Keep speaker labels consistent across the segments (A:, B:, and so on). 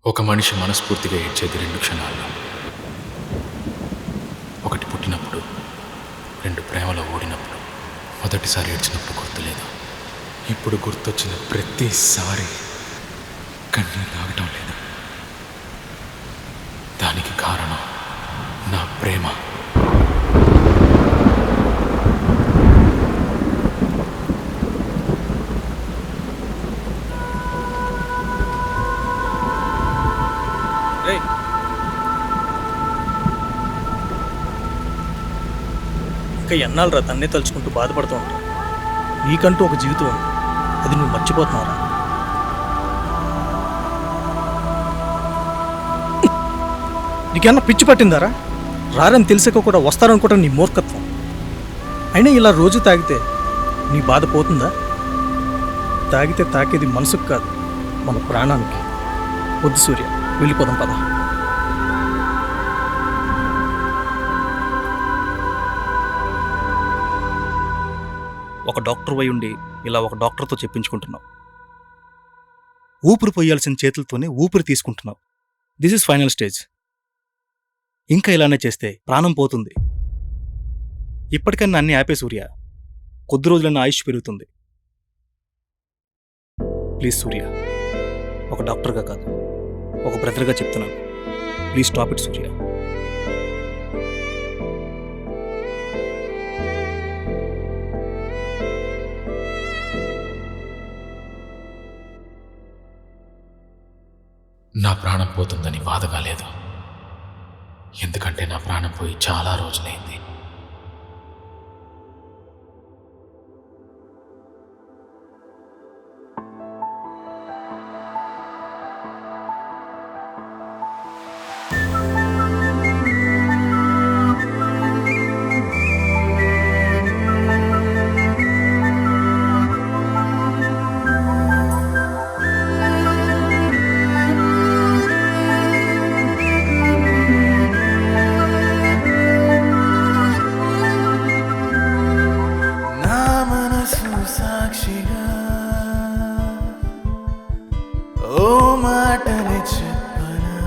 A: ఒక మనిషి మనస్ఫూర్తిగా ఏడ్చేది 2 క్షణాల్లో. ఒకటి పుట్టినప్పుడు, 2 ప్రేమలో ఓడినప్పుడు. మొదటిసారి ఏడ్చినప్పుడు గుర్తులేదు. ఇప్పుడు గుర్తొచ్చిన ప్రతిసారి కన్నీరు ఆగటం లేదు. దానికి కారణం నా ప్రేమ.
B: ఇంకా ఎన్నాళ్ళరా తన్నే తలుచుకుంటూ బాధపడుతూ ఉంటావు. నీకంటూ ఒక జీవితం ఉంది, అది నువ్వు మర్చిపోతున్నావురా. నీకేమన్నా పిచ్చి పట్టిందారా? రారని తెలిసాక కూడా వస్తారనుకోవటం నీ మూర్ఖత్వం. అయినా ఇలా రోజు తాగితే నీ బాధ పోతుందా? తాగితే తాకేది మనసుకు కాదు, మన ప్రాణానికి. వద్దు సూర్య, వెళ్ళిపోదాం పద. ఒక డాక్టర్ అయి ఉండి ఇలా ఒక డాక్టర్తో చెప్పించుకుంటున్నావు. ఊపిరి పోయాల్సిన చేతులతోనే ఊపిరి తీసుకుంటున్నావు. This is final stage. ఇంకా ఇలానే చేస్తే ప్రాణం పోతుంది. ఇప్పటికన్నా అన్ని ఆపే సూర్య, కొద్ది రోజులన్న ఆయుష్ పెరుగుతుంది. ప్లీజ్ సూర్య, ఒక డాక్టర్గా కాదు, ఒక బ్రదర్గా చెప్తున్నాను. ప్లీజ్ స్టాప్ ఇట్ సూర్య.
A: నా ప్రాణం పోతుందని బాధగా లేదు, ఎందుకంటే నా ప్రాణం పోయి చాలా రోజులైంది.
C: సాక్షిగా ఓ మాటని చెప్పనా,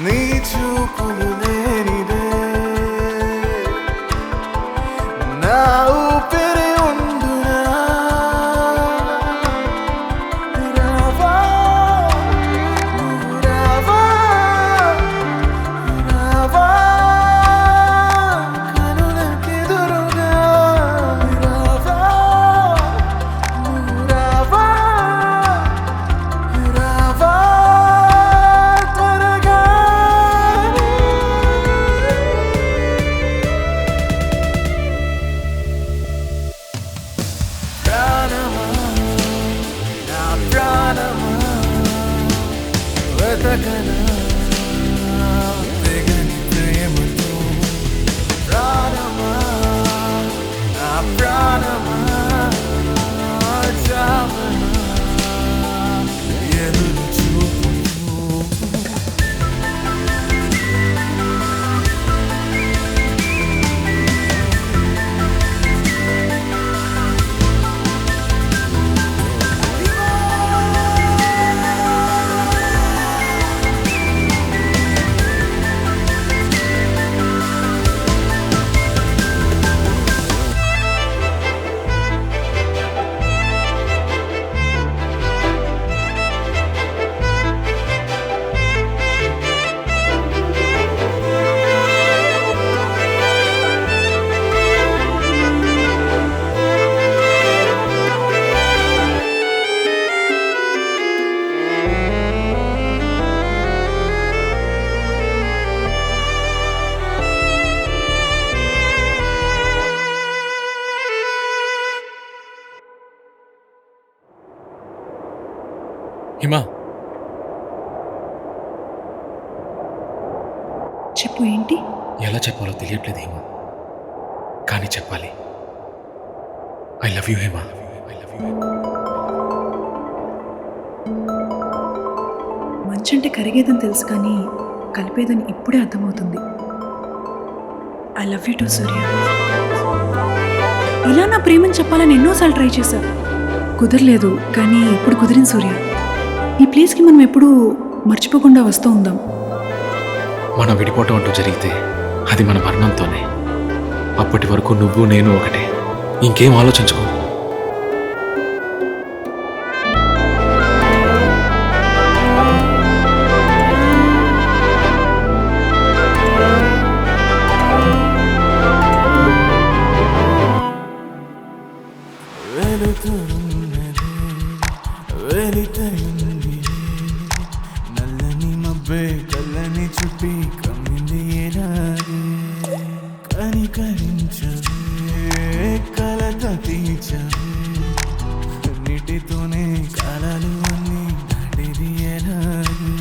C: నీ చూపులు లేనిదే నా ఊపిరి ఉండునా. రావా రావా రావా కనులకెదురుగా, రావా రావా రావా త్వరగా. ప్రాణమా నా ప్రాణమా వెతకనా తెగని ప్రేమతో. ప్రాణమా నా ప్రాణమా చావనా ఎదురు చూపుతూ.
A: హిమా,
D: చెప్పు, ఏంటి?
A: ఎలా చెప్పాలో తెలియట్లేదు హిమా, కానీ చెప్పాలి. I love you Hima, I love you Hima.
D: మంచంటే కరిగేదని తెలుసు, కానీ కలిపేదని ఇప్పుడే అర్థమవుతుంది. I love you too Surya. ఇలా నా ప్రేమని చెప్పాలని ఎన్నోసార్లు ట్రై చేశా, కుదరలేదు. కానీ ఇప్పుడు కుదిరింది సూర్య. ఈ ప్లేస్కి మనం ఎప్పుడూ మర్చిపోకుండా వస్తూ ఉందాం.
A: మనం విడిపోవటం అంటూ జరిగితే అది మన మరణంతోనే. అప్పటి వరకు నువ్వు నేను ఒకటే. ఇంకేం ఆలోచించుకో.
C: వెలుతురున్నది వెలితయుంది నల్లని మబ్బే కళ్ళని చుట్టి కమ్మింది ఎలాగే కనికరించవే కలత తీర్చవే నీటితోనే కాలాలు అన్నీ దాటిది ఎలాగే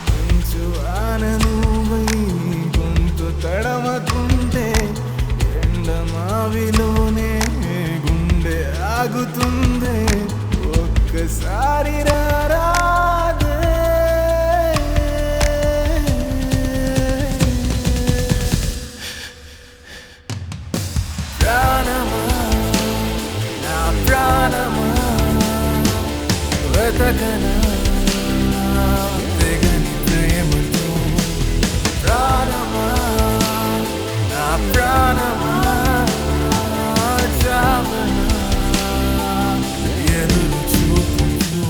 C: కొంచెం ఆననువై గొంతు తడమకుంటే ఎండమావిలోనే గుండె ఆగుతుందే ఒక్కసారి రారాదే ప్రాణమా నా ప్రాణమా వెతకనా తెగని ప్రేమతో ప్రాణమా నా ప్రాణమా జావనా ఎదురు చూపుతూ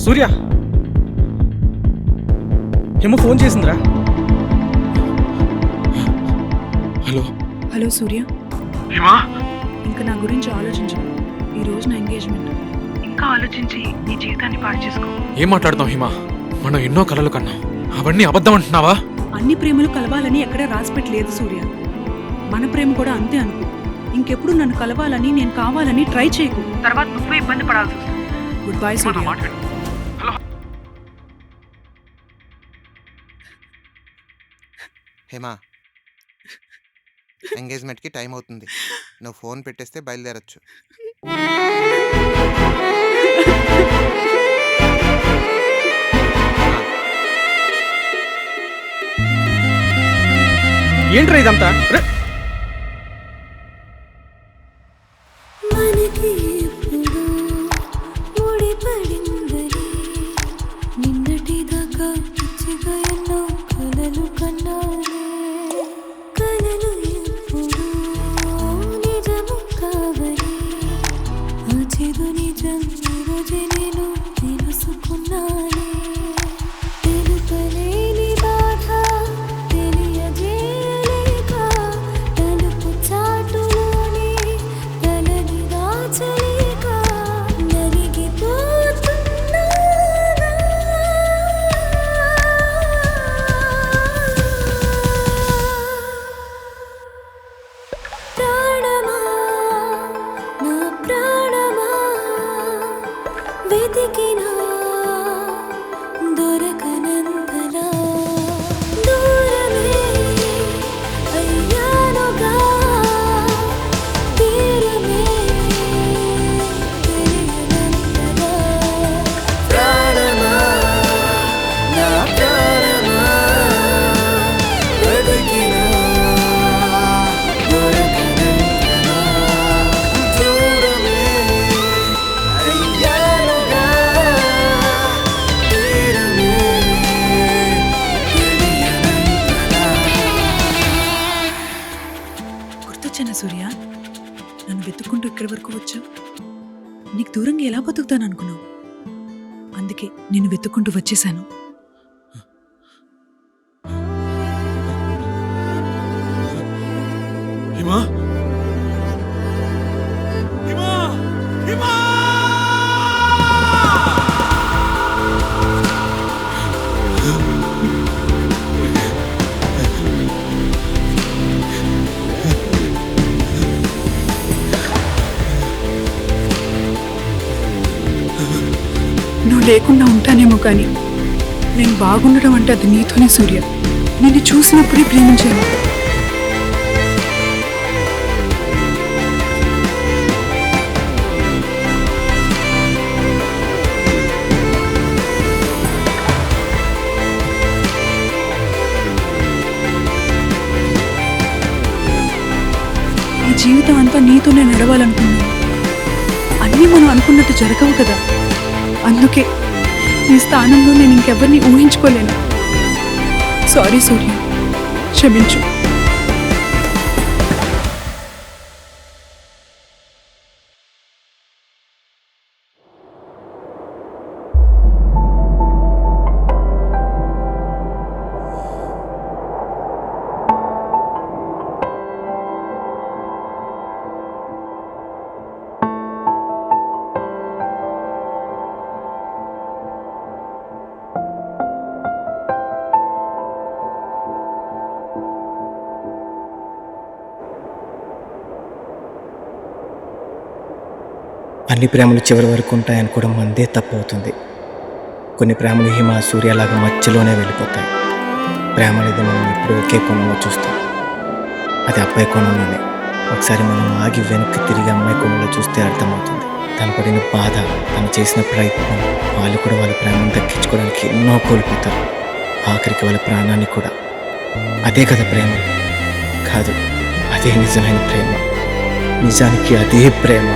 B: సూర్య, హిమ ఫోన్ చేసిందిరా.
A: హలో
D: హలో సూర్య, ఇంకా నా గురించి ఆలోచించు. ఈ రోజు నా ఎంగేజ్మెంట్. ఇంకా ఆలోచించి నీ జీవితాన్ని పాడు చేసుకో.
A: ఏం మాట్లాడుతావు హిమ? మనం ఎన్నో కలలు కన్నాం. అవన్నీ అబద్ధం అంటున్నావా?
D: అన్ని ప్రేమలు కలవాలని ఎక్కడా రాసిపెట్టలేదు సూర్య. మన ప్రేమ కూడా అంతే అనుకో. ఇంకెప్పుడు నన్ను కలవాలని, నేను కావాలని ట్రై చేయకు. తర్వాత నువ్వే ఇబ్బంది పడాల్సి వస్తుంది. గుడ్ బై సూర్య.
E: హేమా, ఎంగేజ్మెంట్కి టైం అవుతుంది. నువ్వు ఫోన్ పెట్టేస్తే బయలుదేరచ్చు.
B: ఏంట్రా ఇదంతా? రే,
F: మనకి ఎప్పుడు ముడిపడిందని నిన్నటిదాకా పిచ్చిగా ఎన్నో కలలు కన్నానే. కలలు ఎప్పుడు నిజము కావని ఆ చెడు నిజం ఈరోజే నేను తెలుసుకున్నానే. తెలుపలేని బాధ తెలియజేయలేక తలుపు చాటులోనే తలని దాచలేక నలిగిపోతున్నానా. ప్రాణమా నా ప్రాణమా వెతికినా దొరకనంతలా దూరమే అయ్యానుగా తీరమే తెలియనంతలా.
C: ప్రాణమా నా ప్రాణమా వెతికినా దొరకనంతనా దూరమే అయ్యానుగా తీరమే తెలియనంతనా.
D: గుర్తొచ్చానా సూర్య? నన్ను వెతుక్కుంటూ ఇక్కడి వరకు వచ్చావు. నీకు దూరంగా ఎలా బతుకుతాను అనుకున్నావు? అందుకే నేను వెతుక్కుంటూ వచ్చేసాను.
A: హిమ, హిమ, హిమ!
D: నువ్వు లేకుండా ఉంటానేమో కానీ నేను బాగుండడం అంటే అది నీతోనే సూర్య. నిన్ను చూసినప్పుడే ప్రేమించాను. ఈ జీవితం అంతా నీతోనే నడవాలనుకున్నాను. అన్నీ మనం అనుకున్నట్టు జరగవు కదా. అందుకే ఈ స్థానంలో నేను ఇంకెవరిని ఊహించుకోలేను. సారీ సూర్య, క్షమించు.
G: అన్ని ప్రేమలు చివరి వరకు ఉంటాయనుకోవడం మందే తప్పు అవుతుంది. కొన్ని ప్రేమలు హిమ సూర్యలాగా మధ్యలోనే వెళ్ళిపోతాయి. ప్రేమ అనేది మనం ఎప్పుడు ఒకే కోణంలో చూస్తాం. అది అబ్బాయి కోణంలోనే. ఒకసారి మనం ఆగి వెనక్కి తిరిగి అమ్మాయి కోణంలో చూస్తే అర్థమవుతుంది. తను పడిన బాధ, తను చేసిన ప్రయత్నం, వాళ్ళు కూడా వాళ్ళ ప్రేమను దక్కించుకోవడానికి ఎన్నో కోల్పోతారు. ఆఖరికి వాళ్ళ ప్రాణాన్ని కూడా. అదే కదా ప్రేమ? కాదు, అదే నిజమైన ప్రేమ. నిజానికి అదే ప్రేమ.